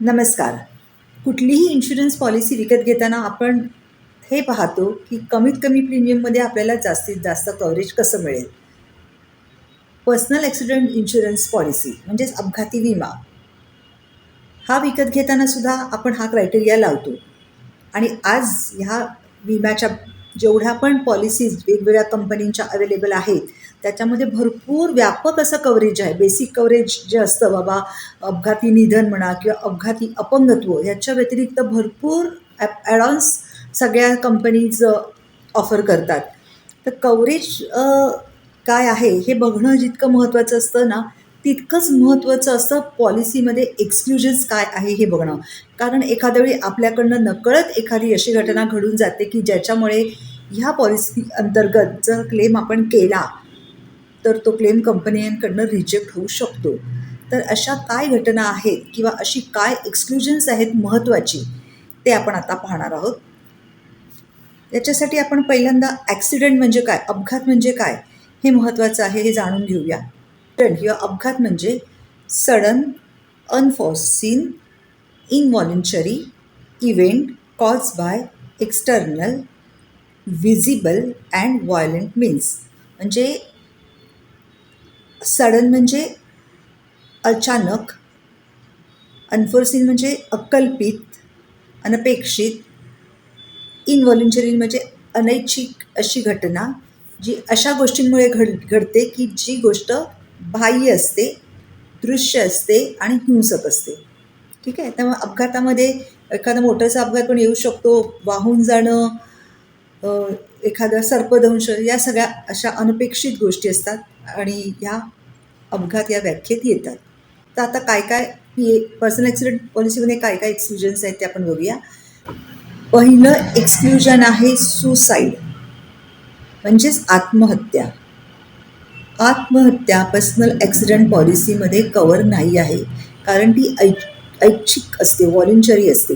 नमस्कार. कुठलीही insurance policy विकत घेताना आपण हे पाहतो की कमीत कमी प्रीमियममध्ये आपल्याला जास्तीत जास्त कव्हरेज कसं मिळेल. पर्सनल ॲक्सिडेंट इन्शुरन्स पॉलिसी म्हणजेच अपघाती विमा हा विकत घेताना सुद्धा आपण हा क्रायटेरिया लावतो. आणि आज ह्या विम्याच्या जेवढ्या पण पॉलिसीज वेगवेगळ्या कंपनींच्या अवेलेबल आहेत त्याच्यामध्ये भरपूर व्यापक असं कव्हरेज आहे. बेसिक कव्हरेज जे असतं बाबा अपघाती निधन म्हणा किंवा अपघाती अपंगत्व ह्याच्या व्यतिरिक्त भरपूर ॲडॉन्स सगळ्या कंपनीज ऑफर करतात. तर कव्हरेज काय आहे हे बघणं जितकं महत्त्वाचं असतं ना तितकंच महत्त्वाचं असतं पॉलिसीमध्ये एक्सक्लुजन्स काय आहे हे बघणं. कारण एखाद्या वेळी आपल्याकडनं नकळत एखादी अशी घटना घडून जाते की ज्याच्यामुळे ह्या पॉलिसी अंतर्गत जर क्लेम आपण केला तर तो क्लेम कंपन्यांकडनं रिजेक्ट होऊ शकतो. तर अशा काय घटना आहेत किंवा अशी काय एक्सक्लुजन्स आहेत महत्त्वाची ते आपण आता पाहणार आहोत. याच्यासाठी आपण पहिल्यांदा ॲक्सिडेंट म्हणजे काय, अपघात म्हणजे काय हे महत्त्वाचं आहे हे जाणून घेऊया. किंवा अपघात म्हणजे sudden, unforeseen, इनव्हॉलंटरी event cause by external, visible and violent means. म्हणजे सडन म्हणजे अचानक, अनफॉर्सिन म्हणजे अकल्पित, अनपेक्षित, इनव्हॉलंटरी म्हणजे अनैच्छिक अशी घटना जी अशा गोष्टींमुळे घडते की जी गोष्ट बाह्य असते, दृश्य असते आणि हिंसक असते. ठीक आहे. त्यामुळे अपघातामध्ये एखादा मोठ्याचा अपघात पण येऊ शकतो, वाहून जाणं, एखादा सर्पदंश, या सगळ्या अशा अनपेक्षित गोष्टी असतात आणि ह्या अपघात या व्याख्येत येतात. तर आता काय काय पर्सनल ॲक्सिडेंट पॉलिसीमध्ये काय काय एक्सक्लुजन्स आहेत ते आपण बघूया. पहिलं एक्सक्लुजन आहे सुसाईड म्हणजेच आत्महत्या. आत्महत्या पर्सनल ॲक्सिडेंट पॉलिसीमध्ये कवर नाही आहे कारण ती ऐच्छिक असते, व्हॉलंटरी असते.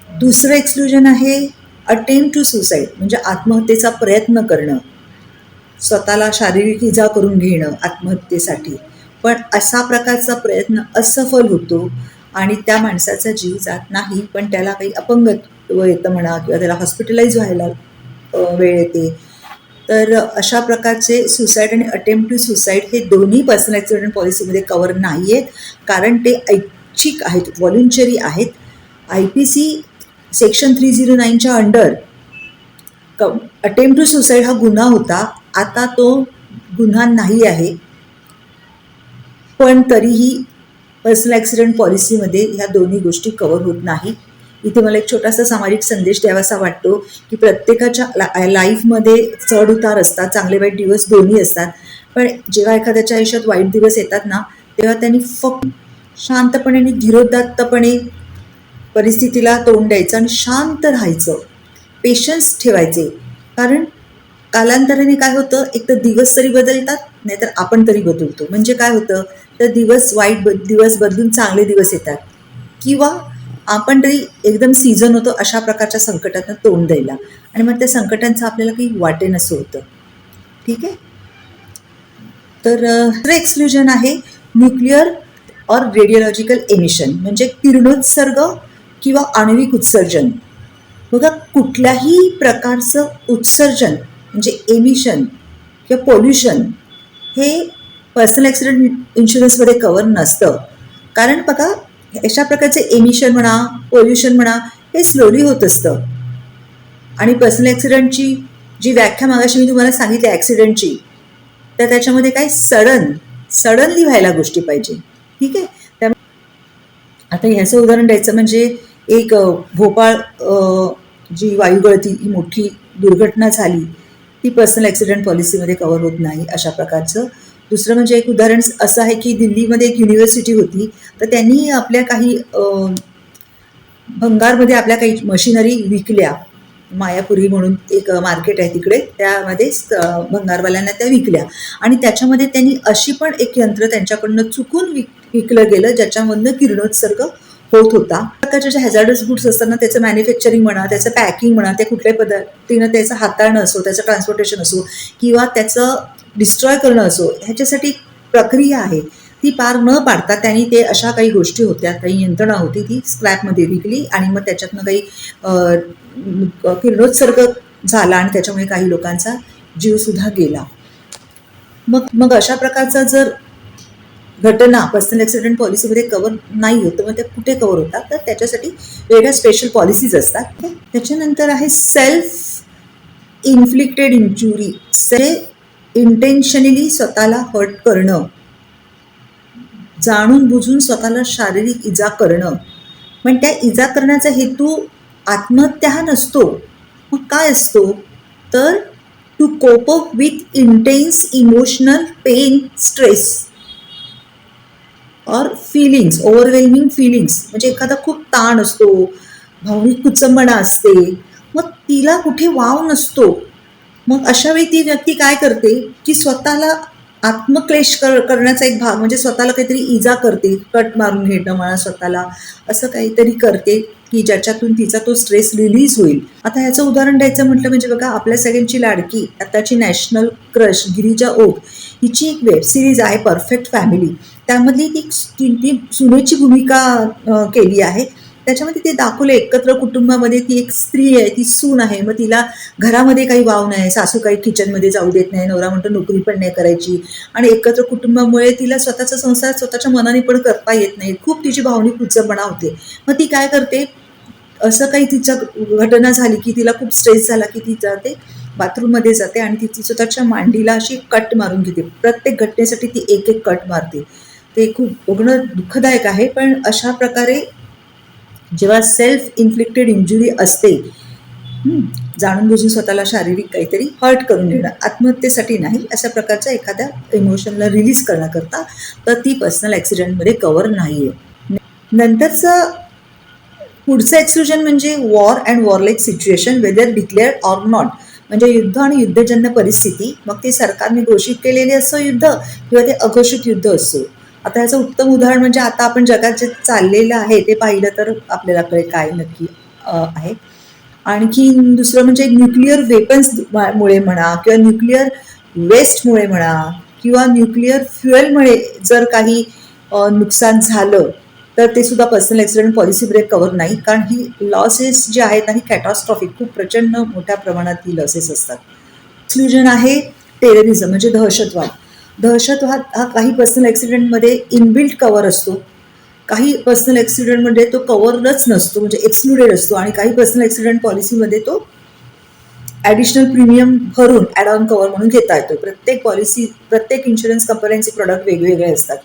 दुसरं एक्सक्लुजन आहे अटेम्प्ट टू सुसाईड म्हणजे आत्महत्येचा प्रयत्न करणं, स्वतःला शारीरिक इजा करून घेणं आत्महत्येसाठी. पण असा प्रकारचा प्रयत्न असफल होतो आणि त्या माणसाचा जीव जात नाही, पण त्याला काही अपंगत्व येतं म्हणा किंवा त्याला हॉस्पिटलाइज व्हायला वेळ येते. तर अशा प्रकारचे सुसाईड आणि अटेम्प्ट टू सुसाईड हे दोन्ही पर्सनल ॲक्सिडेंट पॉलिसीमध्ये कवर नाही आहेत कारण ते ऐच्छिक आहेत, व्हॉलंटरी आहेत. IPC सेक्शन 309च्या अंडर अटेम्प्ट टू सुसाईड हा गुन्हा होता, आता तो गुन्हा नाही आहे. पण तरीही पर्सनल ॲक्सिडेंट पॉलिसीमध्ये ह्या दोन्ही गोष्टी कवर होत नाही. इथे मला एक छोटासा सामाजिक संदेश द्यावासा वाटतो की प्रत्येकाच्या लाईफमध्ये चढ उतार असतात, चांगले वाईट दिवस दोन्ही असतात. पण जेव्हा एखाद्याच्या आयुष्यात वाईट दिवस येतात ना तेव्हा त्यांनी फक्त शांतपणे आणि धीरोदात्तपणे परिस्थितीला तोंड द्यायचं आणि शांत राहायचं, पेशन्स ठेवायचे. कारण कालांतराने काय होतं, एक तर दिवस तरी बदलतात नाहीतर आपण तरी बदलतो. म्हणजे काय होतं, तर वाईट दिवस बदलून चांगले दिवस येतात किंवा आपण तरी एकदम सीझन होतो अशा प्रकारच्या संकटांना तोंड द्यायला आणि मग त्या संकटांचं आपल्याला काही वाटेनसं होतं. ठीक आहे. तर एक्सक्लुजन आहे न्यूक्लिअर और रेडिओलॉजिकल एमिशन म्हणजे किरणोत्सर्ग किंवा आण्विक उत्सर्जन. बघा, कुठल्याही प्रकारचं उत्सर्जन म्हणजे एमिशन किंवा पोल्युशन हे पर्सनल ॲक्सिडेंट इन्शुरन्समध्ये कवर नसतं. कारण बघा, अशा प्रकारचे एमिशन म्हणा, पोल्युशन म्हणा, हे स्लोली होत असतं. आणि पर्सनल ॲक्सिडेंटची जी व्याख्या मागाशी मी तुम्हाला सांगितली ॲक्सिडेंटची, तर त्याच्यामध्ये काय सडनली व्हायला गोष्टी पाहिजे. ठीक आहे. त्यामुळे आता ह्याचं उदाहरण द्यायचं म्हणजे एक भोपाळ जी वायुगळती ही मोठी दुर्घटना झाली ती पर्सनल ॲक्सिडेंट पॉलिसीमध्ये कवर होत नाही अशा प्रकारचं. दुसरं म्हणजे एक उदाहरण असं आहे की दिल्लीमध्ये एक युनिव्हर्सिटी होती, तर त्यांनी आपल्या काही भंगारमध्ये आपल्या काही मशिनरी विकल्या. मायापुरी म्हणून एक मार्केट आहे तिकडे, त्यामध्ये भंगारवाल्यांना त्या विकल्या आणि त्याच्यामध्ये त्यांनी अशी पण एक यंत्र त्यांच्याकडनं चुकून विकलं गेलं ज्याच्यामधनं किरणोत्सर्ग होत होता. प्रकारच्या ज्या हॅझार्डस गुड्स असताना त्याचं मॅन्युफॅक्चरिंग म्हणा, त्याचं पॅकिंग म्हणा, ते कुठल्याही पद्धतीनं त्याचं हाताळणं असो, त्याचं ट्रान्सपोर्टेशन असो किंवा त्याचं डिस्ट्रॉय करणं असो, ह्याच्यासाठी प्रक्रिया आहे. ती पार न पाडता त्यांनी ते अशा काही गोष्टी होत्या, काही यंत्रणा होती, ती स्क्रॅपमध्ये विकली आणि मग त्याच्यातनं काही किरणोत्सर्ग झाला आणि त्याच्यामुळे काही लोकांचा जीवसुद्धा गेला. मग मग अशा प्रकारचा जर घटना पर्सनल ॲक्सिडेंट पॉलिसीमध्ये कव्हर नाही होत, मग त्या कुठे कव्हर होतात? तर त्याच्यासाठी वेगळ्या स्पेशल पॉलिसीज असतात. त्याच्यानंतर आहे सेल्फ इन्फ्लिक्टेड इंजुरी, इंटेन्शनली स्वतःला हर्ट करणं, जाणून बुजून स्वतःला शारीरिक इजा करणं. पण त्या इजा करण्याचा हेतू आत्महत्या हा नसतो. मग काय असतो? तर to cope up with intense emotional pain, stress और फिलिंग्स, ओव्हरवेल्मिंग फिलिंग्स. म्हणजे एखादा खूप ताण असतो, भावनिक कुचंबणा असते, मग तिला कुठे वाव नसतो. मग अशा वेळी ती व्यक्ती काय करते की स्वतःला आत्मक्लेश करण्याचा एक भाग म्हणजे स्वतःला काहीतरी इजा करते, कट मारून घेणं म्हणा स्वतःला, असं काहीतरी करते की ज्याच्यातून तिचा तो स्ट्रेस रिलीज होईल. आता ह्याचं उदाहरण द्यायचं म्हटलं म्हणजे बघा, आपल्या सगळ्यांची लाडकी आताची नॅशनल क्रश गिरिजा ओक हिची एक वेब सिरीज आहे परफेक्ट फॅमिली. त्यामधली ती सुनेची भूमिका केली आहे. त्याच्यामध्ये ते दाखवलं एकत्र कुटुंबामध्ये ती एक स्त्री आहे, ती सून आहे, मग तिला घरामध्ये काही वाव नाही, सासू काही किचनमध्ये जाऊ देत नाही, नवरा म्हणतो नोकरी पण नाही करायची, आणि एकत्र कुटुंबामुळे तिला स्वतःचा संसार स्वतःच्या मनाने पण करता येत नाही, खूप तिची भावनिक कुचंबणा होते. मग ती काय करते, असं काही तिच्या घटना झाली की तिला खूप स्ट्रेस झाला की ती जाते बाथरूममध्ये जाते आणि ती स्वतःच्या मांडीला अशी कट मारून घेते. प्रत्येक घटनेसाठी ती एक एक कट मारते. ते खूप बघणं दुःखदायक आहे. पण अशा प्रकारे जेव्हा सेल्फ इन्फ्लिक्टेड इंजुरी असते, जाणून बुजून स्वतःला शारीरिक काहीतरी हर्ट करून घेणं, आत्महत्येसाठी नाही, अशा प्रकारच्या एखाद्या इमोशनला रिलीज करण्याकरता, तर ती पर्सनल ॲक्सिडेंटमध्ये कव्हर नाही आहे. नंतरचं पुढचं एक्सक्लुजन म्हणजे war and warlike situation whether declared or not. म्हणजे युद्ध आणि युद्धजन्य परिस्थिती, मग ते सरकारने घोषित केलेले असो युद्ध किंवा ते अघोषित युद्ध असो. आता याचं उत्तम उदाहरण म्हणजे आता आपण जगात जे चाललेलं आहे ते पाहिलं तर आपल्याला कळेल काय नक्की आहे. आणखी दुसरं म्हणजे न्यूक्लिअर वेपन्समुळे म्हणा किंवा न्यूक्लिअर वेस्टमुळे म्हणा किंवा न्यूक्लिअर फ्युएलमुळे जर काही नुकसान झालं तर ते सुद्धा personal accident policy break cover नाही, कारण ही लॉसेस जी आहेत ना ही कॅटॉस्ट्रॉफिक, खूप प्रचंड मोठ्या प्रमाणात ही लॉसेस असतात. एक्सक्लुजन आहे टेररिझम म्हणजे दहशतवाद. दहशतवाद हा काही पर्सनल ॲक्सिडेंटमध्ये इनबिल्ट कव्हर असतो, काही पर्सनल ॲक्सिडेंटमध्ये तो कव्हरच नसतो म्हणजे एक्सक्लुडेड असतो, आणि काही पर्सनल ॲक्सिडेंट पॉलिसीमध्ये तो ॲडिशनल प्रीमियम भरून ॲड ऑन कव्हर म्हणून घेता येतो. प्रत्येक इन्शुरन्स कंपन्यांचे प्रोडक्ट वेगवेगळे असतात.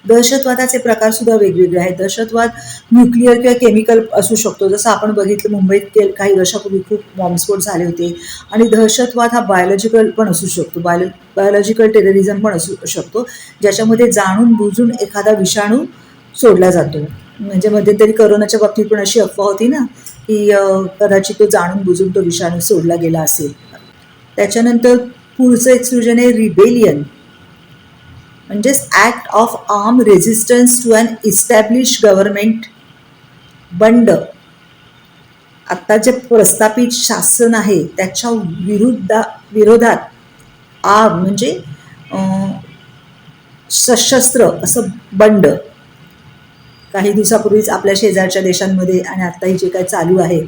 दहशतवादाचे प्रकार सुद्धा वेगवेगळे आहेत. दहशतवाद न्यूक्लिअर किंवा केमिकल असू शकतो, जसं आपण बघितलं मुंबईत काही वर्षापूर्वी खूप बॉम्बस्फोट झाले होते. आणि दहशतवाद हा बायोलॉजिकल पण असू शकतो, बायोलॉजिकल टेररिझम पण असू शकतो, ज्याच्यामध्ये जाणून बुजून एखादा विषाणू सोडला जातो. म्हणजे मध्यंतरी करोनाच्या बाबतीत पण अशी अफवा होती ना की कदाचित तो जाणून बुजून तो विषाणू सोडला गेला असेल. त्याच्यानंतर पुढचं एक्सक्लुजन आहे रिबेलियन, म्हणजेच act of arm resistance to unestablished government. बंड, आता जे प्रस्थापित शासन आहे त्याच्या विरोधात आर्म म्हणजे सशस्त्र असं बंड. काही दिवसापूर्वीच आपल्या शेजारच्या देशांमध्ये आणि आत्ताही जे काय चालू आहे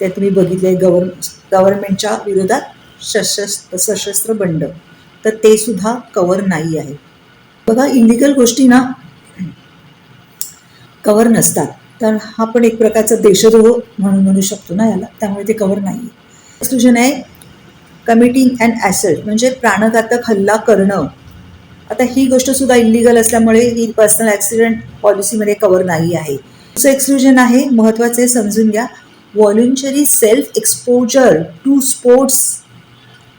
ते तुम्ही बघितले, गव्हर्नमेंटच्या विरोधात सशस्त्र बंड, तर ते सुद्धा कव्हर नाही आहे. बघा, इलिगल गोष्टी ना कव्हर नसतात, तर हा पण एक प्रकारचा देशद्रोह म्हणू शकतो ना याला, त्यामुळे ते कव्हर नाही आहे. एक्सक्लुजन आहे कमिटिंग अँड ॲसल्ट, म्हणजे प्राणघातक हल्ला करणं. आता ही गोष्ट सुद्धा इलिगल असल्यामुळे ही पर्सनल ॲक्सिडेंट पॉलिसीमध्ये कव्हर नाही आहे. दुसरं एक्सक्लुजन आहे, महत्त्वाचं आहे समजून घ्या, voluntary self exposure to sports,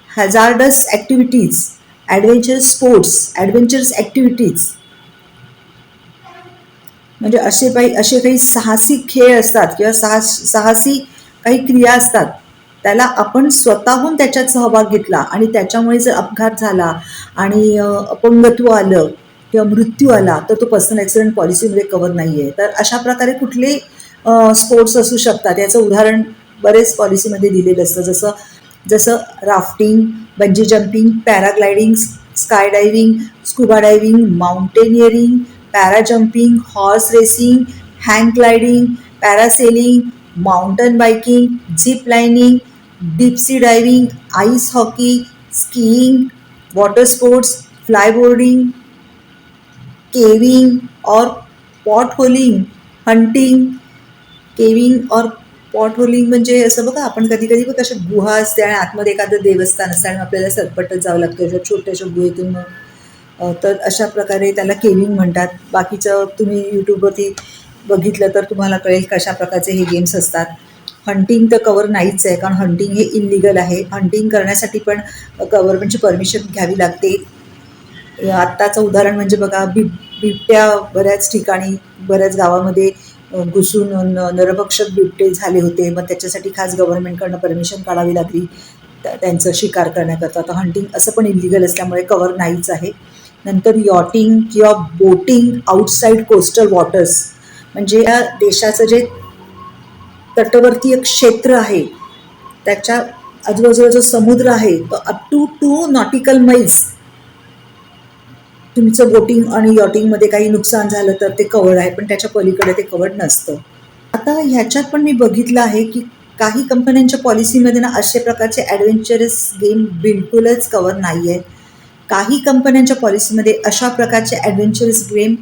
hazardous activities, adventurous activities. म्हणजे असे काही साहसी खेळ असतात किंवा साहसी काही क्रिया असतात, त्याला आपण स्वतःहून त्याच्यात सहभाग घेतला आणि त्याच्यामुळे जर अपघात झाला आणि अपंगत्व आलं किंवा मृत्यू आला तर तो पर्सनल ॲक्सिडेंट पॉलिसीमध्ये कव्हर नाही आहे. तर अशा प्रकारे कुठले स्पोर्ट्स असू शकतात याचं उदाहरण बरेच पॉलिसीमध्ये दिलेलं असतं, जसं rafting, bungee jumping, paragliding, sky diving, scuba diving, mountaineering, parajumping, horse racing, hang gliding, parasailing, mountain biking, zip lining, deep sea diving, ice hockey, skiing, water sports, flyboarding, caving और पॉट होलिंग, हंटिंग. केविंग और pot holing म्हणजे असं बघा, आपण कधी कधी बघा अशा गुहा असते आणि आतमध्ये एखादं देवस्थान असतं आणि आपल्याला सरपटत जावं लागतं अशा छोट्याशा गुहेतून. तर अशा प्रकारे त्याला केविंग म्हणतात. बाकीचं तुम्ही यूट्यूबवरती बघितलं तर तुम्हाला कळेल कशा प्रकारचे हे गेम्स असतात. हंटिंग तर कवर नाहीच आहे, कारण हंटिंग हे इलिगल आहे. हंटिंग करण्यासाठी पण गव्हर्नमेंटची परमिशन घ्यावी लागते. आत्ताचं उदाहरण म्हणजे बघा, बिबट्या बऱ्याच ठिकाणी बऱ्याच गावामध्ये घुसून नरभक्षक बिबटे झाले होते. मग त्याच्यासाठी खास गव्हर्नमेंटकडनं परमिशन काढावी लागली त्यांचं शिकार करण्याकरता. तर हंटिंग असं पण इलिगल असल्यामुळे कवर नाहीच आहे. नंतर यॉटिंग किंवा बोटिंग आउटसाईड कोस्टल वॉटर्स, म्हणजे या देशाचं जे तटवर्तीय क्षेत्र आहे त्याच्या आजूबाजूला जो समुद्र आहे तो अप टू 2 नॉटिकल मैल्स तुमचं बोटिंग आणि यॉटिंगमध्ये काही नुकसान झालं तर ते कव्हर्ड आहे, पण त्याच्या पलीकडे ते कव्हर्ड नसतं. आता ह्याच्यात पण मी बघितलं आहे की काही कंपन्यांच्या पॉलिसीमध्ये ना अशा प्रकारचे ॲडव्हेंचरस गेम बिलकुलच कव्हर नाही आहेत. काही कंपन्यांच्या पॉलिसीमध्ये अशा प्रकारचे ॲडव्हेंचरस गेम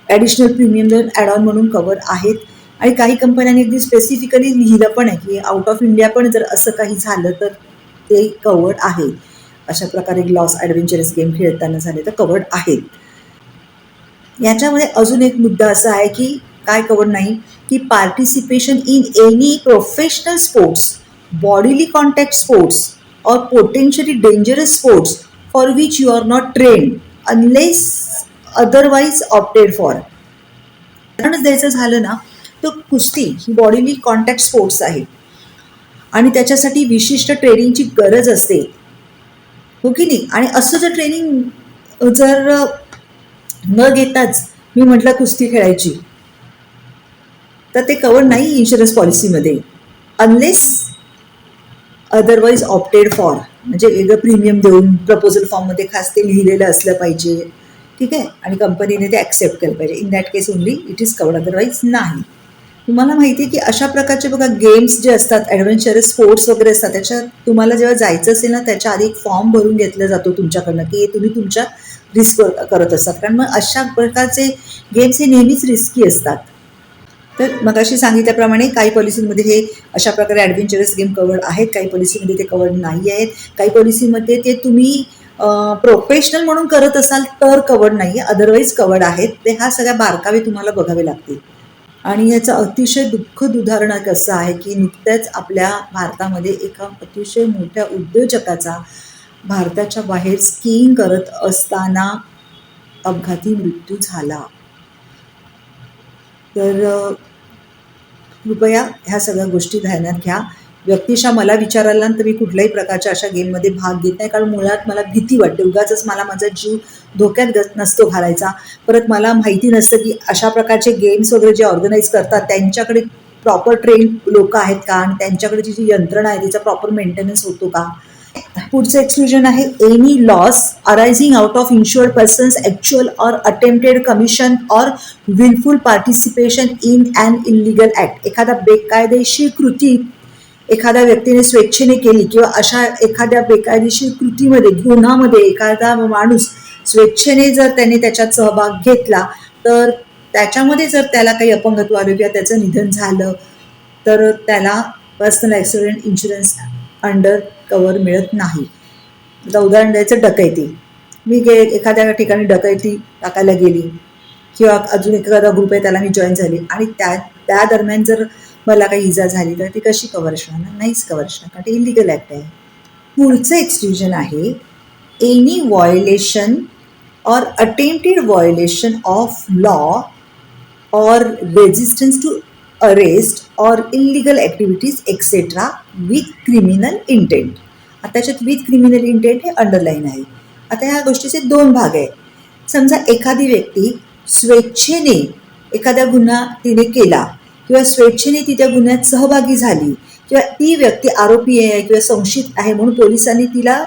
ॲडिशनल प्रीमियम देऊन ॲड ऑन म्हणून कव्हर आहेत. आणि काही कंपन्यांनी अगदी स्पेसिफिकली लिहिलं पण आहे की आउट ऑफ इंडिया पण जर असं काही झालं तर ते कव्हर्ड आहे. अशा प्रकारे लॉस ॲडव्हेंचरस गेम खेळताना झाले तर कव्हर्ड आहेत. याच्यामध्ये अजून एक मुद्दा असा आहे की काय कव्हर्ड नाही की participation in any professional sports, bodily contact sports और potentially dangerous sports for which you are not trained unless otherwise opted for. कारणच द्यायचं झालं ना तर कुस्ती ही बॉडीली कॉन्टॅक्ट स्पोर्ट्स आहे आणि त्याच्यासाठी विशिष्ट ट्रेनिंगची गरज असते, हो की नाही. आणि असं जर ट्रेनिंग जर न घेताच मी म्हटलं कुस्ती खेळायची तर ते कव्हर नाही इन्शुरन्स पॉलिसीमध्ये, अनलेस अदरवाईज ऑप्टेड फॉर, म्हणजे वेगळं प्रीमियम देऊन प्रपोजल फॉर्ममध्ये खास ते लिहिलेलं असलं पाहिजे, ठीक आहे, आणि कंपनीने ते ॲक्सेप्ट केलं पाहिजे. In that case only it is covered, otherwise नाही. तुम्हाला माहिती आहे की अशा प्रकारचे बघा गेम्स जे असतात, ॲडव्हेंचरस स्पोर्ट्स वगैरे असतात, त्याच्यात तुम्हाला जेव्हा जायचं असेल ना त्याच्या आधी एक फॉर्म भरून घेतला जातो तुमच्याकडनं की तुम्ही तुमच्या रिस्क करत असतात. कारण मग अशा प्रकारचे गेम्स हे नेहमीच रिस्की असतात. तर मगाशी सांगितल्याप्रमाणे काही पॉलिसीमध्ये हे अशा प्रकारे ॲडव्हेंचरस गेम कव्हर्ड आहेत, काही पॉलिसीमध्ये ते कव्हर्ड नाही आहेत. काही पॉलिसीमध्ये ते तुम्ही प्रोफेशनल म्हणून करत असाल तर कव्हर्ड नाही आहे, अदरवाईज कव्हर्ड आहेत. ते हा सगळ्या बारकावे तुम्हाला बघावे लागतील. आणि याचं अतिशय दुःखद उदाहरण असं आहे की नुकत्याच आपल्या भारतामध्ये एका अतिशय मोठ्या उद्योजकाचा भारताच्या बाहेर स्कीइंग करत असताना अपघाती मृत्यू झाला. तर कृपया ह्या सगळ्या गोष्टी ध्यानात घ्या. व्यक्तिशः मला विचारायला तर मी कुठल्याही प्रकारच्या अशा गेममध्ये भाग घेत नाही, कारण मुळात मला भीती वाटते. उगाचच मला माझा जीव धोक्यात नसतो घालायचा. परत मला माहिती नसतं की अशा प्रकारचे गेम्स वगैरे जे ऑर्गनाईज करतात त्यांच्याकडे प्रॉपर ट्रेन लोक आहेत का, आणि त्यांच्याकडे जी यंत्रणा आहे तिचा प्रॉपर मेंटेनन्स होतो का. पुढचं एक्सक्लुजन आहे any loss arising out of insured persons actual or attempted commission or wilful participation in an illegal act. एखादा बेकायदेशीर कृती एखाद्या व्यक्तीने स्वेच्छेने केली किंवा अशा एखाद्या बेकायदेशीर कृतीमध्ये, गुन्ह्यामध्ये एखादा माणूस स्वेच्छेने जर त्याने त्याच्यात सहभाग घेतला तर त्याच्यामध्ये जर त्याला काही अपंगत्व आलं किंवा त्याचं निधन झालं तर त्याला personal accident insurance under cover मिळत नाही. आता उदाहरण द्यायचं, डकैती. मी एखाद्या ठिकाणी डकैती टाकायला गेली किंवा अजून एखादा ग्रुप आहे त्याला मी जॉईन झाली आणि त्या दरम्यान जर मला काही इजा झाली तर ती कशी कव्हर असणार, नाहीच कव्हर असणार, कारण ते इलिगल ॲक्ट आहे. पुढचं एक्सक्लुजन आहे any violation or attempted violation of law or resistance to arrest or illegal activities etcetera with criminal intent. आता त्याच्यात विथ क्रिमिनल इंटेंट हे अंडरलाईन आहे. आता ह्या गोष्टीचे 2 भाग आहे. समजा एखादी व्यक्ती स्वेच्छेने एखादा गुन्हा तिने केला किंवा स्वेच्छेने ती त्या गुन्ह्यात सहभागी झाली किंवा ती व्यक्ती आरोपी आहे किंवा संशयित आहे म्हणून पोलिसांनी तिला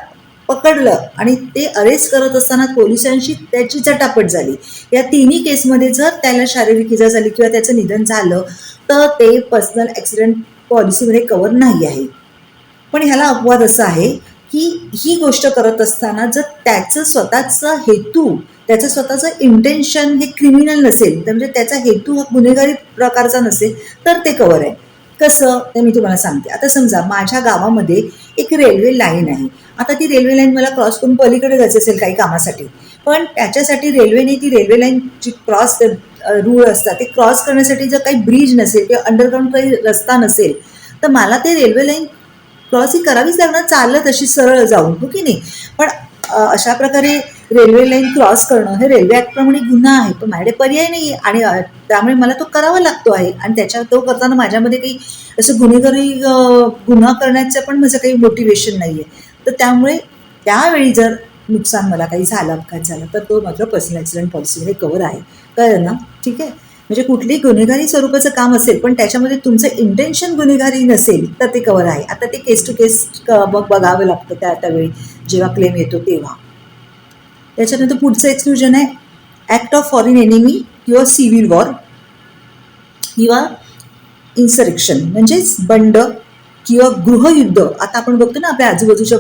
पकडलं आणि ते अरेस्ट करत असताना पोलिसांशी त्याची चटापट झाली. या तिन्ही केसमध्ये जर त्याला शारीरिक इजा झाली किंवा त्याचं निधन झालं तर ते पर्सनल ॲक्सिडेंट पॉलिसीमध्ये कव्हर नाही आहे. पण ह्याला अपवाद असा आहे की ही गोष्ट करत असताना जर त्याचं स्वतःचा हेतू, त्याचं स्वतःचं इंटेन्शन हे क्रिमिनल नसेल, म्हणजे त्याचा हेतू हा गुन्हेगारी प्रकारचा नसेल तर ते कव्हर आहे. कसं ते मी तुम्हाला सांगते. आता समजा माझ्या गावामध्ये एक रेल्वे लाईन आहे. आता ती रेल्वे लाईन मला क्रॉस करून पलीकडे जायचं असेल काही कामासाठी, पण त्याच्यासाठी रेल्वेने ती रेल्वे लाईन जी क्रॉस रूळ असतात ते क्रॉस करण्यासाठी जर काही ब्रिज नसेल किंवा अंडरग्राऊंड काही रस्ता नसेल तर मला ते रेल्वे लाईन क्रॉस ही करावीच लागणार चालत अशी सरळ जाऊन, हो की नाही. पण अशा प्रकारे रेल्वे लाईन क्रॉस करणं हे रेल्वे ॲक्टप्रमाणे गुन्हा आहे, पण माझ्याकडे पर्याय नाही आहे आणि त्यामुळे मला तो करावा लागतो आहे. आणि तो करताना माझ्यामध्ये काही असं गुन्हेगारी गुन्हा करण्याचं पण माझं काही मोटिवेशन नाही आहे. तर त्यामुळे त्यावेळी जर नुकसान मला काही झालं, अपघात झाला तर तो मात्र पर्सनल ॲक्सिडेंट पॉलिसीमध्ये कव्हर आहे. कळलं ना? ठीक आहे. म्हणजे कुठलीही गुन्हेगारी स्वरूपाचं काम असेल पण त्याच्यामध्ये तुमचं इंटेन्शन गुन्हेगारी नसेल तर ते कव्हर आहे. आता ते केस टू केस मग बघावं लागतं त्यावेळी जेव्हा क्लेम येतो तेव्हा. त्याच्यानंतर पुढचं एक्सक्लुजन आहे ॲक्ट ऑफ फॉरेन एनिमी किंवा सिव्हिल वॉर किंवा इन्सरेक्शन, म्हणजेच बंड किंवा गृहयुद्ध. आता आपण बघतो ना आपल्या आजूबाजूच्या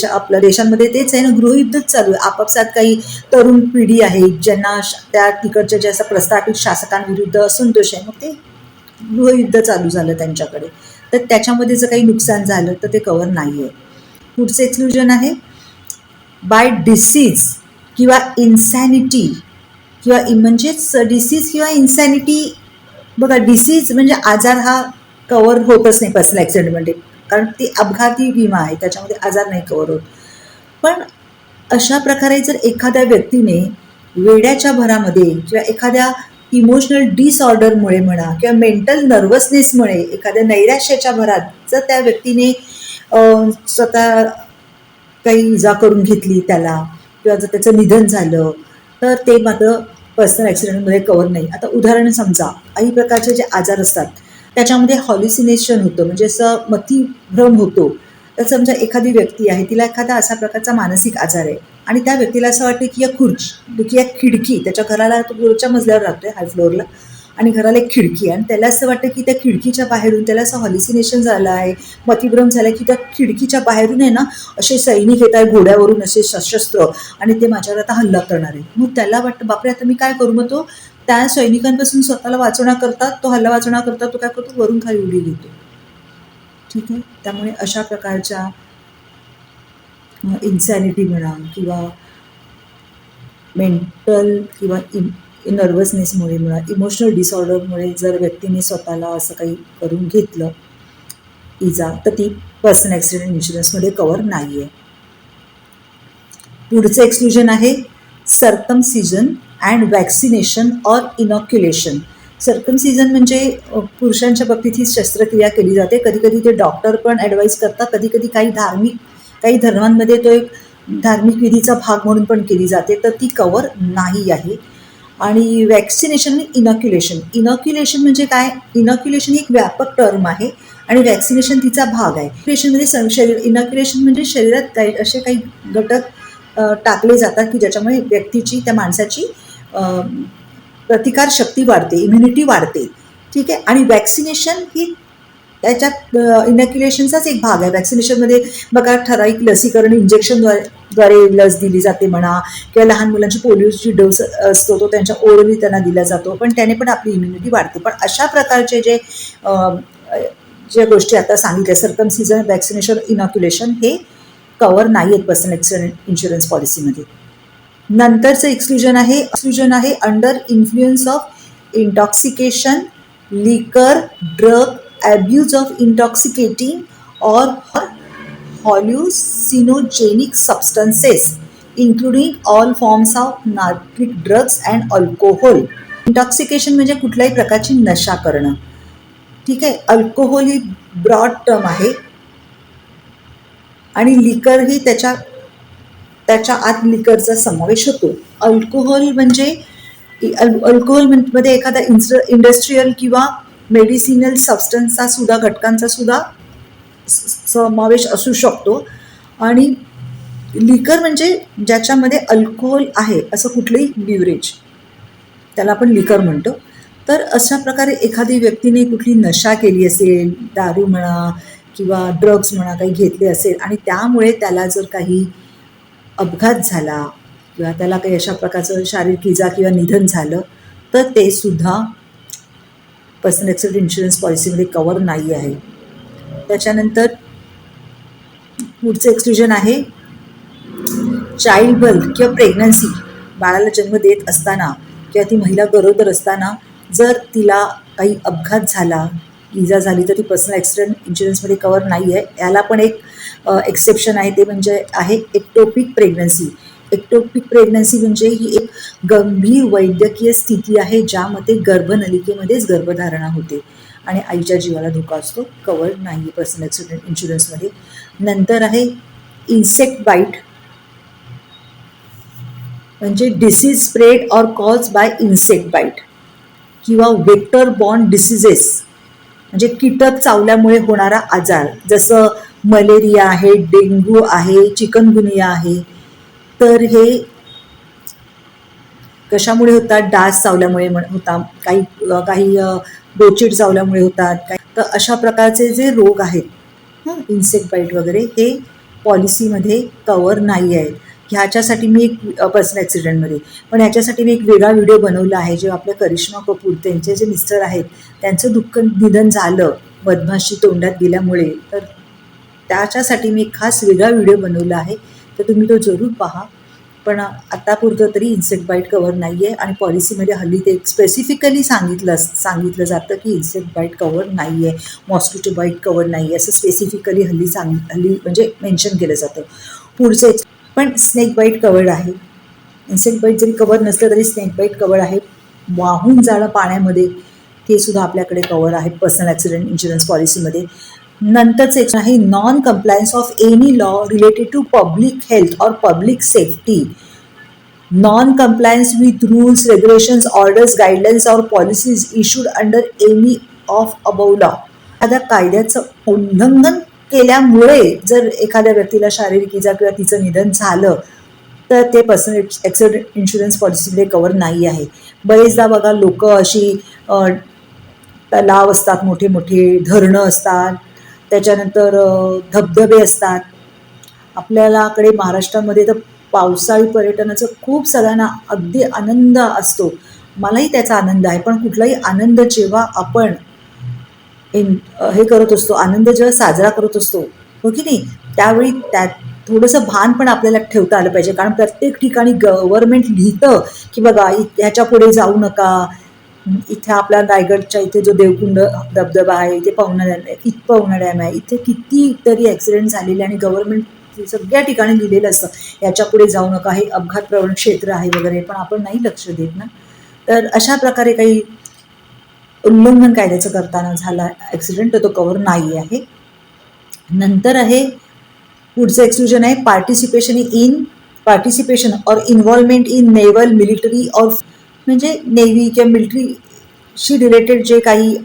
आपल्या देशांमध्ये तेच आहे ना, गृहयुद्धच चालू आहे. आपापसात काही तरुण पिढी आहे ज्यांना त्या तिकडच्या ज्या प्रस्थापित शासकांविरुद्ध असंतोष आहे, मग ते गृहयुद्ध चालू झालं त्यांच्याकडे, तर त्याच्यामध्ये जर काही नुकसान झालं तर ते कव्हर नाही आहे. पुढचं एक्सक्लुजन आहे बाय डिसीज किंवा इन्सॅनिटी किंवा म्हणजेच डिसीज किंवा इन्सॅनिटी. बघा, डिसीज म्हणजे आजार हा कव्हर होतच नाही पर्सनल ॲक्सिडेंटमध्ये, कारण ती अपघाती विमा आहे, त्याच्यामध्ये आजार नाही कव्हर होत. पण अशा प्रकारे जर एखाद्या व्यक्तीने वेड्याच्या भरामध्ये किंवा एखाद्या इमोशनल डिसऑर्डरमुळे म्हणा किंवा मेंटल नर्वसनेसमुळे एखाद्या नैराश्याच्या भरात जर त्या व्यक्तीने स्वतः काही इजा करून घेतली त्याला किंवा जर त्याचं निधन झालं तर ते मात्र पर्सनल ॲक्सिडेंटमध्ये कव्हर नाही. आता उदाहरण समजा काही प्रकारचे जे आजार असतात त्याच्यामध्ये हॉल्युसिनेशन होतं, म्हणजे असं मतिभ्रम होतो. तर समजा एखादी व्यक्ती आहे, तिला एखादा असा प्रकारचा मानसिक आजार आहे आणि त्या व्यक्तीला असं वाटतं की या खिडकी, त्याच्या घराला तो वरच्या मजल्यावर राहतोय हाय फ्लोअरला आणि घराला एक खिडकी आहे आणि त्याला असं वाटतं की त्या खिडकीच्या बाहेरून त्याला असं हॉल्युसिनेशन झालं आहे, मतिभ्रम झाला की त्या खिडकीच्या बाहेरून आहे ना असे सैनिक येत आहे घोड्यावरून असे सशस्त्र आणि ते माझ्यावर आता हल्ला करणार आहे. मग त्याला वाटतं बापरे आता मी काय करू. मग तो त्या सैनिकांपासून स्वतःला वाचवण्याकरता, तो हल्ला वाचवण्याकरता तो काय करतो, वरून खाली उडी घेतो. ठीक आहे. त्यामुळे अशा प्रकारच्या इन्सॅनिटी म्हणा किंवा मेंटल किंवा नर्वसनेसमुळे म्हणा, इमोशनल डिसऑर्डरमुळे जर व्यक्तीने स्वतःला असं काही करून घेतलं इजा, तर ती पर्सनल ॲक्सिडेंट इन्शुरन्समध्ये कव्हर नाही आहे. पुढचं एक्सक्लुजन आहे circumcision and vaccination or inoculation. Circumcision म्हणजे पुरुषांच्या बाबतीत ही शस्त्रक्रिया केली जाते. कधी कधी ते डॉक्टर पण ॲडवाईस करतात, कधी कधी काही धर्मांमध्ये तो एक धार्मिक विधीचा भाग म्हणून पण केली जाते, तर ती कव्हर नाही आहे. आणि वॅक्सिनेशन आणि इनॉक्युलेशन म्हणजे काय. इनॉक्युलेशन ही एक व्यापक टर्म आहे आणि वॅक्सिनेशन तिचा भाग आहे. इनॉक्युलेशन म्हणजे शरीरात असे काही घटक टाकले जातात की ज्याच्यामुळे व्यक्तीची, त्या माणसाची प्रतिकारशक्ती वाढते, इम्युनिटी वाढते. ठीक आहे. आणि वॅक्सिनेशन ही त्याच्यात इनॉक्युलेशनचाच एक भाग आहे. वॅक्सिनेशनमध्ये बघा ठराविक लसीकरण इंजेक्शनद्वारे लस दिली जाते म्हणा किंवा लहान मुलांची पोलिओची डोस असतो तो त्यांच्या ओरली त्यांना दिला जातो, पण त्याने पण आपली इम्युनिटी वाढते. पण अशा प्रकारचे ज्या गोष्टी आता सांगितल्या सर्कमसिजन, वॅक्सिनेशन, इनॉक्युलेशन हे कव्हर नाही आहेत पर्सनल ॲक्सिडेंट इन्शुरन्स पॉलिसीमध्ये. नंतरचं एक्सक्लुजन आहे अंडर इन्फ्लुएन्स ऑफ इंटॉक्सिकेशन, लिकर, drug, abuse of intoxicating or hallucinogenic substances including all forms of narcotic drugs and alcohol. Intoxication म्हणजे कुठल्याही प्रकारची नशा करणं. ठीक आहे. अल्कोहोल ही ब्रॉड टर्म आहे आणि लिकर ही त्याच्या आत लिकरचा समावेश होतो. अल्कोहोल मध्ये एखादा इंडस्ट्रीयल किंवा मेडिसिनल सबस्टन्सचा सुद्धा, घटकांचा सुद्धा समावेश असू शकतो. आणि लिकर म्हणजे ज्याच्यामध्ये अल्कोहोल आहे असं कुठलंही बिवरेज, त्याला आपण लिकर म्हणतो. तर अशा प्रकारे एखादी व्यक्तीने कुठली नशा केली असेल, दारू म्हणा किंवा ड्रग्स म्हणा काही घेतले असेल आणि त्यामुळे त्याला जर काही अपघात झाला किंवा त्याला काही अशा प्रकारचं शारीरिक इजा किंवा निधन झालं, तर ते सुद्धा पर्सनल ॲक्सिडेंट इन्शुरन्स पॉलिसीमध्ये कवर नाही आहे. त्याच्यानंतर पुढचं एक्सक्लुजन आहे चाइल्ड बर्थ किंवा प्रेग्नन्सी. बाळाला जन्म देत असताना किंवा ती महिला गरोदर असताना जर तिला काही अपघात झाला, इजा झाली, तर ती पर्सनल ॲक्सिडेंट इन्शुरन्समध्ये कवर नाही आहे. याला पण एक एक्सेप्शन आहे, ते म्हणजे आहे एक्टोपिक प्रेग्नन्सी. एक्टोपिक प्रेग्नन्सी म्हणजे ही एक गंभीर वैद्यकीय स्थिती आहे ज्यामध्ये गर्भनलिकेमध्येच गर्भधारणा होते आणि आईच्या जीवाला धोका असतो. कवर नाही आहे पर्सनल ॲक्सिडेंट इन्शुरन्समध्ये. नंतर आहे इन्सेक्ट बाईट, म्हणजे disease spread or cause by insect bite किंवा वेक्टर बॉर्न डिसीजेस, म्हणजे कीटक चावल्यामुळे होणारा आजार, जसं मलेरिया आहे, डेंग्यू आहे, चिकनगुनिया आहे. तर हे कशामुळे होतात? डास चावल्यामुळे होतात, काही काही बोचिड चावल्यामुळे होतात. तर अशा प्रकारचे जे रोग आहेत, इन्सेक्ट बाईट वगैरे, हे पॉलिसीमध्ये कवर नाही आहेत. ह्याच्यासाठी मी एक पर्सनल ॲक्सिडेंटमध्ये पण ह्याच्यासाठी मी एक वेगळा व्हिडिओ बनवला आहे. जे आपल्या करिश्मा कपूर, त्यांचे जे मिस्टर आहेत, त्यांचं दुःख निधन झालं मधमाशी तोंडात गेल्यामुळे, तर त्याच्यासाठी मी एक खास वेगळा व्हिडिओ बनवला आहे, तर तुम्ही तो जरूर पहा. पण आत्तापुरतं तरी इन्सेक्ट बाईट कवर नाही आहे आणि पॉलिसीमध्ये हल्ली ते स्पेसिफिकली सांगितलं जातं की इन्सेक्ट बाईट कवर नाही आहे, मॉस्किटो बाईट कवर नाही आहे, असं स्पेसिफिकली हल्ली म्हणजे मेन्शन केलं जातं. पुढचं पण स्नेक बाईट कवर्ड आहे. इन्सेक्ट बाईट जरी कवर नसलं तरी स्नेक बाईट कवर आहे. वाहून जाणं पाण्यामध्ये, ते सुद्धा आपल्याकडे कवर आहे पर्सनल ॲक्सिडेंट इन्शुरन्स पॉलिसीमध्ये. नंतरच एक आहे non compliance of any law related to public health और public safety. Non compliance with rules, regulations, orders, guidelines और policies issued under any of above law. एखाद्या कायद्याचं उल्लंघन केल्यामुळे जर एखाद्या व्यक्तीला शारीरिक इजा किंवा तिचं निधन झालं, तर ते पर्सनल ॲक्सिडेंट इन्शुरन्स पॉलिसीमध्ये कवर नाही आहे. बरेचदा बघा, लोक अशी तलाव असतात, मोठे मोठे धरणं असतात, त्याच्यानंतर धबधबे असतात. आपल्याकडे महाराष्ट्रामध्ये तर पावसाळी पर्यटनाचं खूप सगळ्यांना अगदी आनंद असतो. मलाही त्याचा आनंद आहे. पण कुठलाही आनंद जेव्हा आपण हे करत असतो, आनंद जेव्हा साजरा करत असतो, हो की नाही, त्यावेळी त्यात थोडंसं भान पण आपल्याला ठेवता आलं पाहिजे. कारण प्रत्येक ठिकाणी गव्हर्नमेंट लिहितं की बघा ह्याच्या पुढे जाऊ नका, इथे आपल्या रायगडच्या इथे जो देवकुंड धबधबा आहे, इथे पवना डॅम आहे, इथे कितीतरी ॲक्सिडेंट झालेले आणि गव्हर्नमेंट सगळ्या ठिकाणी लिहिलेलं असतं याच्या पुढे जाऊ नका, हे अपघातप्रवण क्षेत्र आहे वगैरे, पण आपण नाही लक्ष देत ना. तर अशा प्रकारे काही उल्लंघन कायद्याचं करताना झाला ॲक्सिडेंट, तर तो कवर नाही आहे. नंतर आहे पुढचं एक्सक्लुजन आहे पार्टिसिपेशन और इन्व्हॉल्वमेंट इन नेव्हल, मिलिटरी और, म्हणजे नेव्ही किंवा मिलिटरीशी रिलेटेड जे काही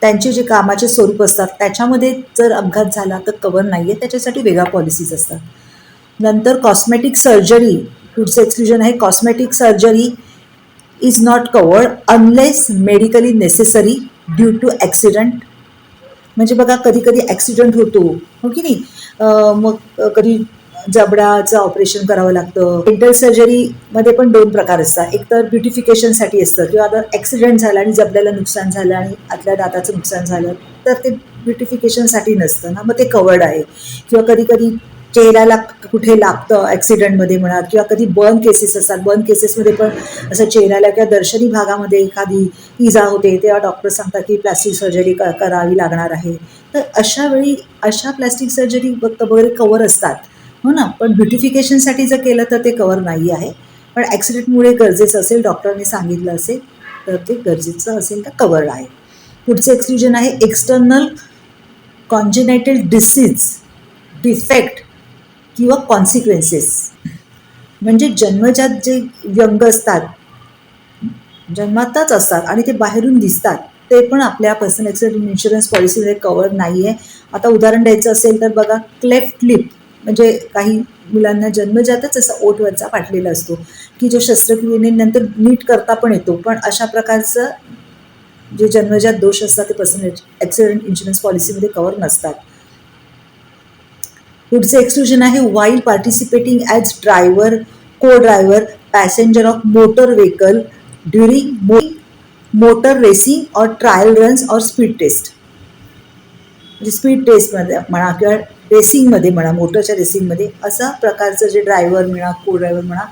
त्यांचे जे कामाचे स्वरूप असतात त्याच्यामध्ये जर अपघात झाला तर कवर नाही आहे, त्याच्यासाठी वेगळ्या पॉलिसीज असतात. नंतर कॉस्मेटिक सर्जरी, पुढचं एक्सक्लुजन आहे cosmetic surgery is not covered unless medically necessary due to accident. म्हणजे बघा, कधी कधी ॲक्सिडेंट होतो, हो की नाही, मग कधी जबडाचं ऑपरेशन करावं लागतं. डेंटल सर्जरीमध्ये पण 2 प्रकार असतात. एक तर ब्युटिफिकेशनसाठी असतं, किंवा आता ॲक्सिडेंट झाला आणि जबड्याला नुकसान झालं आणि आतल्या दाताचं नुकसान झालं, तर ते ब्युटिफिकेशनसाठी नसतं ना, मग ते कवर्ड आहे. किंवा कधी कधी चेहऱ्याला कुठे लागतं ॲक्सिडेंटमध्ये म्हणा, किंवा कधी बर्न केसेस असतात. बर्न केसेसमध्ये पण असं चेहऱ्याला किंवा दर्शनी भागामध्ये एखादी इजा होते, तेव्हा डॉक्टर सांगतात की प्लास्टिक सर्जरी करावी लागणार आहे. तर अशा वेळी अशा प्लास्टिक सर्जरी वगैरे कवर असतात, हो ना. पण ब्युटिफिकेशनसाठी जर केलं तर ते कवर नाही आहे. पण ॲक्सिडेंटमुळे गरजेचं असेल, डॉक्टरने सांगितलं असेल तर ते गरजेचं असेल तर कवर आहे. पुढचं एक्सक्लुजन आहे एक्सटर्नल कॉन्जेनायटल डिसीज, डिफेक्ट किंवा कॉन्सिक्वेन्सेस. म्हणजे जन्मजात जे व्यंग असतात, जन्मातच असतात आणि ते बाहेरून दिसतात, ते पण आपल्या पर्सनल ॲक्सिडेंट इन्शुरन्स पॉलिसीमध्ये कवर नाही आहे. आता उदाहरण द्यायचं असेल तर बघा, क्लेफ्ट लिप म्हणजे काही मुलांना जन्मजातच असा ओठवरचा फाटलेला असतो की जो शस्त्रक्रियेने नंतर नीट करता पण येतो, पण अशा प्रकारचं जे जन्मजात दोष असतात ते पर्सनल ॲक्सिडेंट इन्शुरन्स पॉलिसीमध्ये कव्हर नसतात. पुढचं एक्सक्लुजन आहे वाईल पार्टिसिपेटिंग ॲज ड्रायव्हर, को driver, passenger of motor vehicle during motor racing और ट्रायल रन्स और स्पीड टेस्ट. म्हणजे स्पीड टेस्टमध्ये म्हणा किंवा रेसिंगमध्ये म्हणा, मोटरच्या रेसिंगमध्ये असा प्रकारचं जे ड्रायव्हर म्हणा, को ड्रायव्हर म्हणा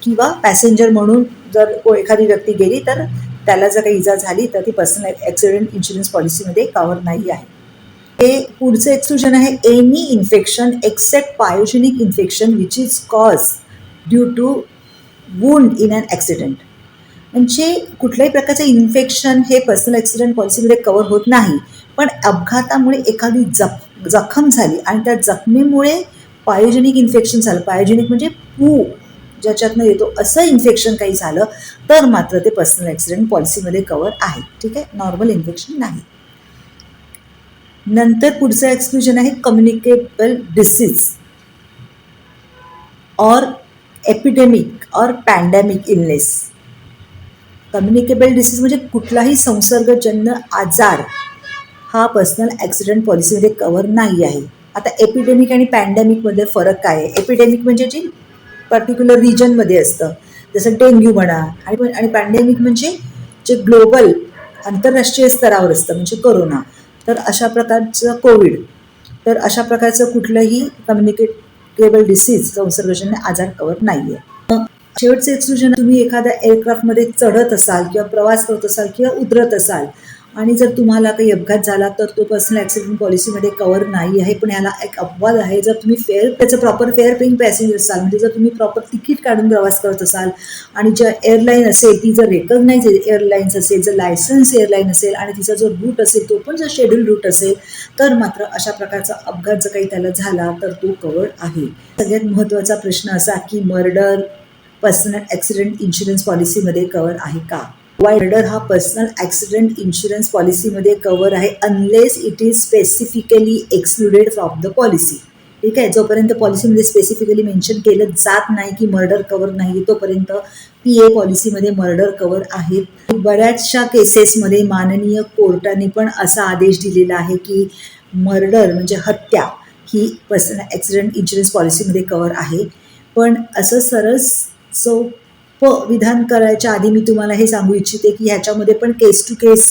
किंवा पॅसेंजर म्हणून जर एखादी व्यक्ती गेली तर त्याला जर काही इजा झाली तर ती पर्सनल ॲक्सिडेंट इन्शुरन्स पॉलिसीमध्ये कव्हर नाही आहे. हे पुढचं एक्सक्लुजन आहे any infection except pyogenic infection which is cause due to wound in an accident. म्हणजे कुठल्याही प्रकारचं इन्फेक्शन हे पर्सनल ॲक्सिडेंट पॉलिसीमध्ये कव्हर होत नाही, पण अपघातामुळे एखादी जखम झाली आणि त्या जखमेमुळे पायोजेनिक इन्फेक्शन झालं, पायोजेनिक म्हणजे पू ज्याच्यातनं येतो असं इन्फेक्शन काही झालं तर मात्र ते पर्सनल ॲक्सिडेंट पॉलिसीमध्ये कव्हर आहे. ठीक आहे, नॉर्मल इन्फेक्शन नाही. नंतर पुढचं एक्सक्लुजन आहे कम्युनिकेबल डिसीज और एपिडेमिक और पॅन्डेमिक इलनेस. कम्युनिकेबल डिसीज म्हणजे कुठलाही संसर्गजन्य आजार हा पर्सनल ॲक्सिडेंट पॉलिसीमध्ये कव्हर नाही आहे. आता एपिडेमिक आणि पॅन्डेमिकमध्ये फरक काय आहे? एपिडेमिक म्हणजे जी पर्टिक्युलर रिजनमध्ये असतं, जसं डेंग्यू म्हणा, आणि पॅन्डेमिक म्हणजे जे ग्लोबल आंतरराष्ट्रीय स्तरावर असतं म्हणजे कोरोना. तर अशा प्रकारचं कोविड, तर अशा प्रकारचं कुठलंही कम्युनिकेबल डिसीज संसर्गजन्य आजार कव्हर नाही आहे. शेवटचं एक्सक्लुजन, तुम्ही एखाद्या एअरक्राफ्टमध्ये चढत असाल किंवा प्रवास करत असाल किंवा उतरत असाल आणि जर तुम्हाला काही अपघात झाला तर तो पर्सनल ॲक्सिडेंट पॉलिसीमध्ये कव्हर नाही आहे. पण ह्याला एक अपवाद आहे, जर तुम्ही त्याचं प्रॉपर फेअर पेईंग पॅसेंजर असाल, म्हणजे जर तुम्ही प्रॉपर तिकीट काढून प्रवास करत असाल आणि ज्या एअरलाईन असेल ती जर रेकग्नाइज एअरलाईन्स असेल, जर लायसन्स एअरलाईन असेल आणि तिचा जो रूट असेल तो पण जर शेड्यूल रूट असेल तर मात्र अशा प्रकारचा अपघात जर काही त्याला झाला तर तो कव्हर आहे. सगळ्यात महत्त्वाचा प्रश्न असा की मर्डर पर्सनल ॲक्सिडेंट इन्शुरन्स पॉलिसीमध्ये कव्हर आहे का? मर्डर हा पर्सनल ॲक्सिडेंट इन्शुरन्स पॉलिसीमध्ये कव्हर आहे unless it is specifically excluded from the policy. ठीक आहे, जोपर्यंत पॉलिसीमध्ये स्पेसिफिकली मेन्शन केलं जात नाही की मर्डर कव्हर नाही तोपर्यंत PA पॉलिसीमध्ये मर्डर कव्हर आहे. बऱ्याचशा केसेसमध्ये माननीय कोर्टाने पण असा आदेश दिलेला आहे की मर्डर म्हणजे हत्या ही पर्सनल ॲक्सिडेंट इन्शुरन्स पॉलिसीमध्ये कव्हर आहे. पण असं सरळ विधान करायच्या आधी मी तुम्हाला हे सांगू इच्छिते की ह्याच्यामध्ये पण केस टू केस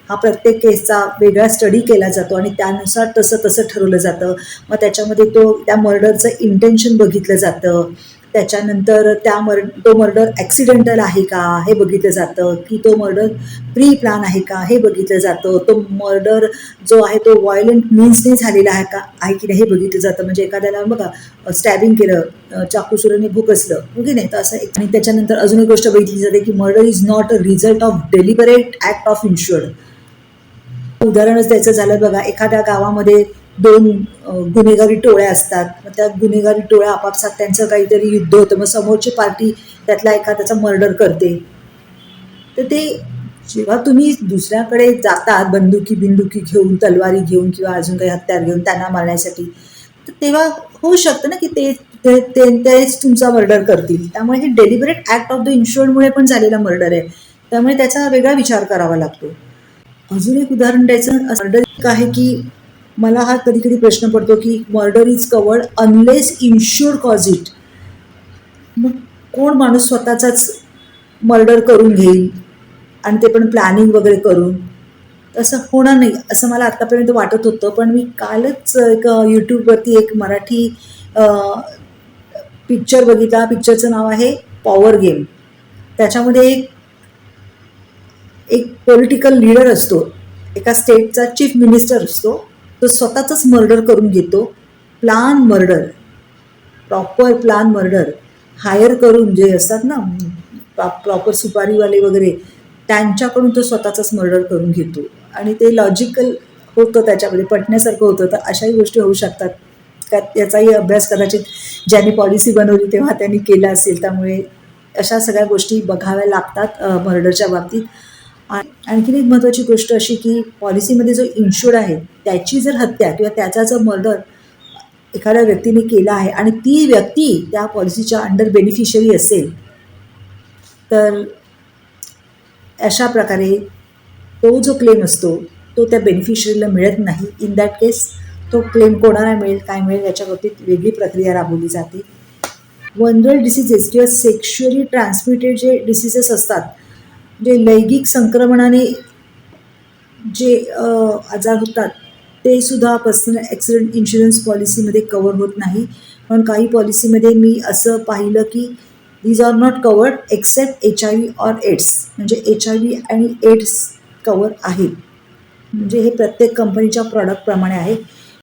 हा प्रत्येक केसचा वेगळा स्टडी केला जातो आणि त्यानुसार तसं ठरवलं जातं. मग त्याच्यामध्ये त्या मर्डरचं इंटेन्शन बघितलं जातं, त्याच्यानंतर तो मर्डर ॲक्सिडेंटल आहे का हे बघितलं जातं, की तो मर्डर प्री प्लॅन आहे का हे बघितलं जातं, तो मर्डर जो आहे तो व्हायलंट मीन्सने झालेला आहे की नाही हे बघितलं जातं. म्हणजे एखाद्याला बघा स्टॅबिंग केलं, चाकूसुराने भुकसलं हो की नाही, तर असं आणि त्याच्यानंतर अजून एक गोष्ट बघितली जाते की murder is not a result of deliberate act of insured. उदाहरणच द्यायचं झालं, बघा एखाद्या गावामध्ये 2 गुन्हेगारी टोळ्या असतात, मग त्या गुन्हेगारी टोळ्या आपापसात त्यांचं काहीतरी युद्ध होतं, मग समोरची पार्टी त्यातला एखाद्याचा मर्डर करते. तर ते जेव्हा तुम्ही दुसऱ्याकडे जातात बिंदुकी घेऊन, तलवारी घेऊन किंवा अजून काही हत्यार घेऊन त्यांना मारण्यासाठी, तर तेव्हा होऊ शकतं ना की तेच तुमचा मर्डर करतील. त्यामुळे हे डेलिबरेट ॲक्ट ऑफ द इन्शुअर्डमुळे पण झालेला मर्डर आहे, त्यामुळे त्याचा वेगळा विचार करावा लागतो. अजून एक उदाहरण द्यायचं, मर्डर एक आहे की मला हा कधी कधी प्रश्न पडतो की murder is covered unless insured cause it. मग कोण माणूस स्वतःचाच मर्डर करून घेईल आणि ते पण प्लॅनिंग वगैरे करून? तसं होणार नाही असं मला आत्तापर्यंत वाटत होतं. पण मी कालच एक यूट्यूबवरती एक मराठी पिक्चर बघितला. पिक्चरचं नाव आहे पॉवर गेम. त्याच्यामध्ये एक पॉलिटिकल लीडर असतो, एका स्टेटचा चीफ मिनिस्टर असतो, तो स्वतःच मर्डर करून घेतो. प्रॉपर प्लॅन मर्डर हायर करून जे असतात ना प्रॉपर सुपारीवाले वगैरे, त्यांच्याकडून तो स्वतःचाच मर्डर करून घेतो आणि ते लॉजिकल होतं, त्याच्यामध्ये पटण्यासारखं होतं. तर अशाही गोष्टी होऊ शकतात का, याचाही अभ्यास कदाचित ज्यांनी पॉलिसी बनवली तेव्हा त्यांनी केला असेल. त्यामुळे अशा सगळ्या गोष्टी बघाव्या लागतात मर्डरच्या बाबतीत. आणखीन एक महत्त्वाची गोष्ट अशी की पॉलिसीमध्ये जो इन्शुर्ड आहे त्याची जर हत्या किंवा त्याचा जर मर्डर एखाद्या व्यक्तीने केला आहे आणि ती व्यक्ती त्या पॉलिसीच्या अंडर बेनिफिशरी असेल, तर अशा प्रकारे तो जो क्लेम असतो तो त्या बेनिफिशरीला मिळत नाही. इन दॅट केस तो क्लेम कोणाला मिळेल, काय मिळेल याच्या बाबतीत वेगळी प्रक्रिया राबवली जाते. व्हलनरल डिसीजेस किंवा सेक्शुअली ट्रान्समिटेड जे डिसीजेस असतात, म्हणजे लैंगिक संक्रमणाने जे आजार होतात, ते सुद्धा पर्सनल ॲक्सिडेंट इन्शुरन्स पॉलिसीमध्ये कवर होत नाही. पण काही पॉलिसीमध्ये मी असं पाहिलं की these are not covered except HIV or AIDS, म्हणजे HIV आणि एड्स कवर आहे. म्हणजे हे प्रत्येक कंपनीच्या प्रॉडक्टप्रमाणे आहे.